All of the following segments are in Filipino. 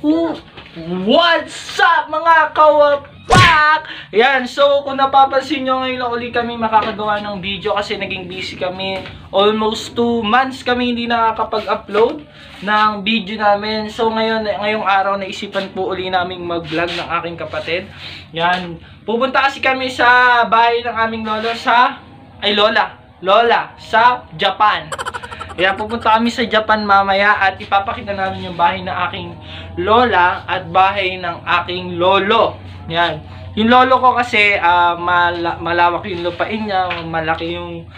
What's up mga kawapak? Yan, so kung napapansin nyo, ngayon lang ulit kami makakagawa ng video kasi naging busy kami. Almost 2 months kami hindi nakakapag-upload ng video namin. So ngayong araw naisipan po uli naming mag-vlog ng aking kapatid. Yan, pupunta kasi kami sa bahay ng aming lola sa Japan. Kaya pupunta kami sa Japan mamaya at ipapakita namin yung bahay ng aking lola at bahay ng aking lolo. Yan. Yung lolo ko kasi malawak yung lupain niya, malaki yung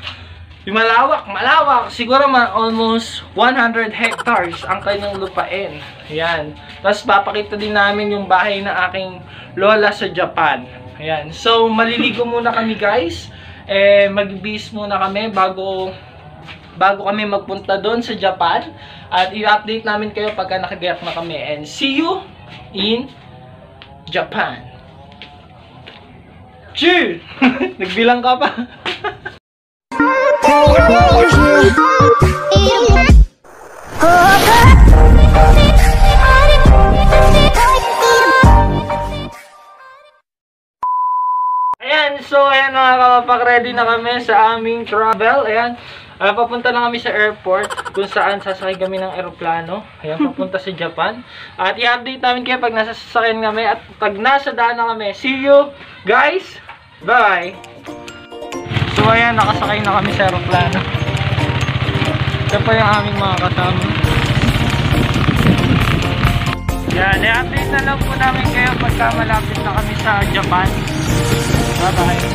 malawak. Siguro almost 100 hectares ang kanyang lupain. Yan. Tapos papakita din namin yung bahay ng aking lola sa Japan. Ayan. So maliligo muna kami guys. Mag-bis muna kami bago kami magpunta doon sa Japan at i-update namin kayo pagka nakagayak na kami, and see you in Japan. Cheers! Nagbilang ka pa. Ayan, so ayan mga kapapak, ready na kami sa aming travel. Ayan. Papunta na kami sa airport kung saan sasakay kami ng eroplano. Ayan, papunta sa Japan. At i-update namin kayo pag nasa sasakyan kami at pag nasa daan na kami. See you guys! Bye! So ayan, nakasakay na kami sa eroplano. Ito pa yung aming mga kasama. Yan, i-update na lang po namin kayo pagka malapit na kami sa Japan. Bye-bye!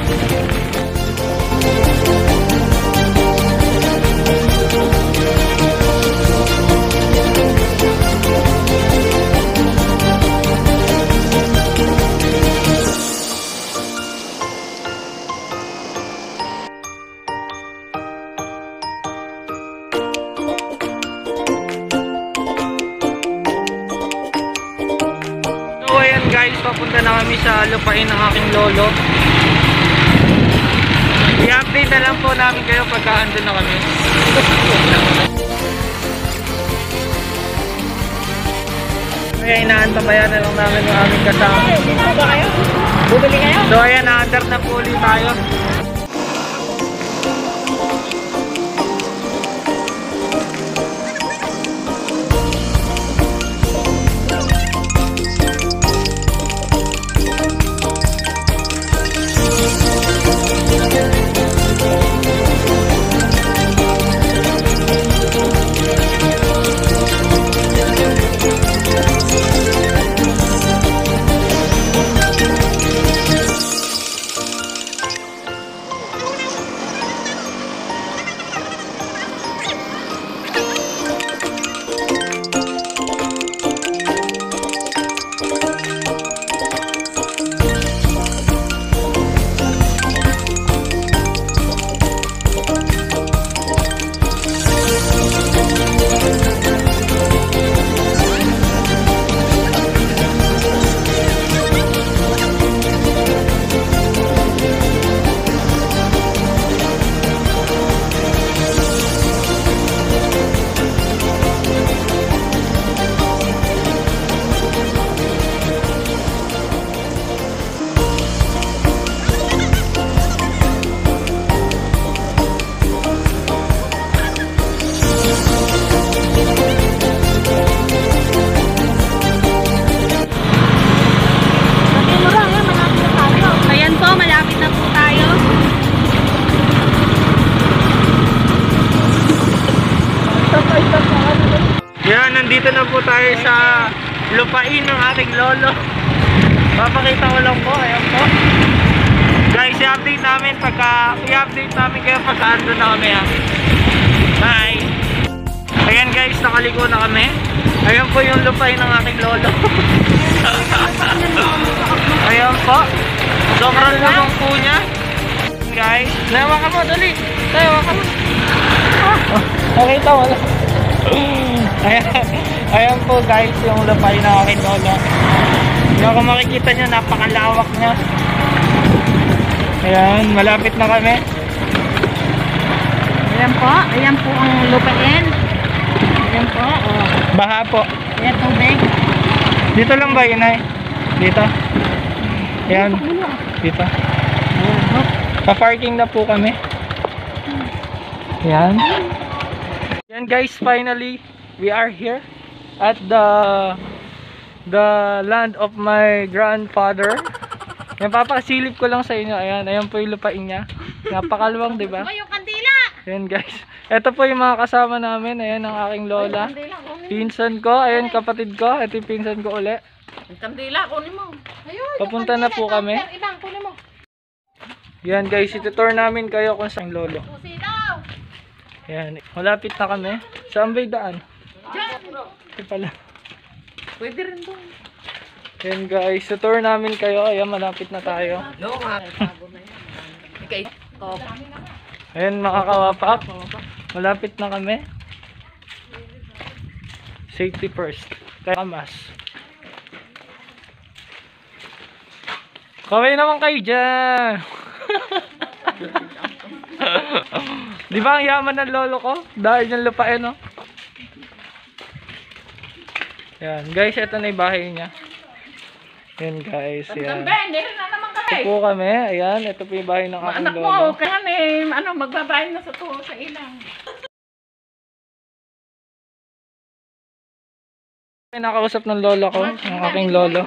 So ayan guys, papunta na kami sa lupain ng aking lolo. I-update na lang po namin kayo pagka andun na kami. Kaya inaantabayan na lang namin yung aming kasama. Bumili kayo? So ayan, na-under na po ulit tayo. Yan, nandito na po tayo sa lupain ng ating lolo. Papakita ko lang po, ayan po. Guys, i-update namin kayo pagka andun na kami ha. Bye! Ayan guys, nakaligo na kami. Ayan po yung lupain ng ating lolo. Ayan po. Sobrang lumang po niya. Guys, nawa ka mo, dali. Nawa ka mo. Nakita mo lang. Ayan po guys, yung lupain ng aking lola. Kung makikita nyo, napakalawak niya. Ayan, malapit na kami. Ayan po ang lupain. Ayan po. Baha po. Ayan tubig. Dito lang ba, Inay? Dito? Ayan. Dito. Pa-parking na po kami. Ayan. Yan guys, finally, we are here at the land of my grandfather. Yan, papasilip ko lang sa inyo. Ayan, ayan po yung lupain niya. Napakaluwang, di ba? Yung kandila! Ayan guys. Ito po yung mga kasama namin. Ayan ang aking lola. Pinsan ko. Ayan kapatid ko. Ito yung pinsan ko uli. Yung kandila, kunin mo. Ayun, Papunta na po kami. Ibang, kunin mo. Yan guys, itutour namin kayo kung saan lolo. Susi daw! Ayan, malapit na kami. Saan ba'y daan? Diyan! Ito pala. Pwede rin doon. Ayan guys, itutour namin kayo. Ayan, malapit na tayo. No, nga. Okay. Top. Ayan mga kawapak. Malapit na kami. Safety first. Kaya mas. Kaway naman kayo dyan. Di ba ang yaman ng lolo ko? Dahil yung lupain, no? Yan, guys, ito na yung bahay niya. Yan, guys, yan. Meron na naman kami. Ito po kami, ayan, ito po yung bahay ng aking Anak lolo. mo, kaya magbabahay na sa tuho sa ilang. Nakausap ng lolo ko, ng aking lolo.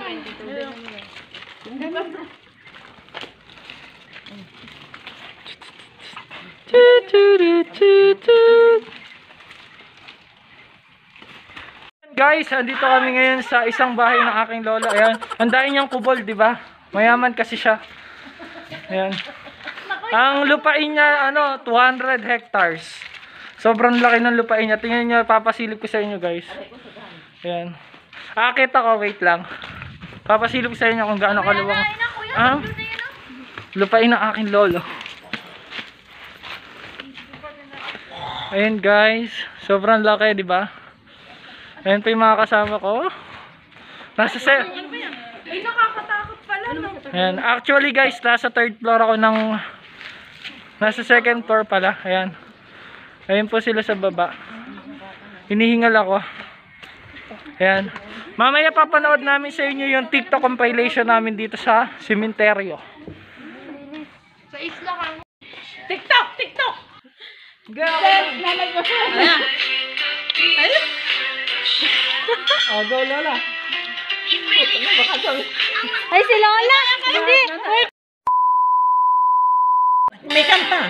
Guys, andito kami ngayon sa isang bahay ng aking lolo. Ayan, ang dami niyang kubol, di ba? Mayaman kasi siya. Ayan. Ang lupain niya, 200 hectares. Sobrang laki ng lupain niya. Tingnan niyo, papasilip ko sa inyo, guys. Ayan. Akit ako, wait lang. Papasilip ko sa inyo kung gaano kaluwang lupain ng aking lolo. Ayan, guys. Sobrang laki, di ba? Ayan pa yung mga kasama ko. Ay, nakakatakot pala, no? Ayan. Actually, guys, nasa third floor ako ng... Nasa second floor pala. Ayan. Ayan po sila sa baba. Hinihingal ako. Ayan. Mamaya papanood namin sa inyo yung TikTok compilation namin dito sa sementeryo. Sa isla ka. TikTok! TikTok! Go! Oh, go, Lola. Ay, si Lola! Hindi! May kanta.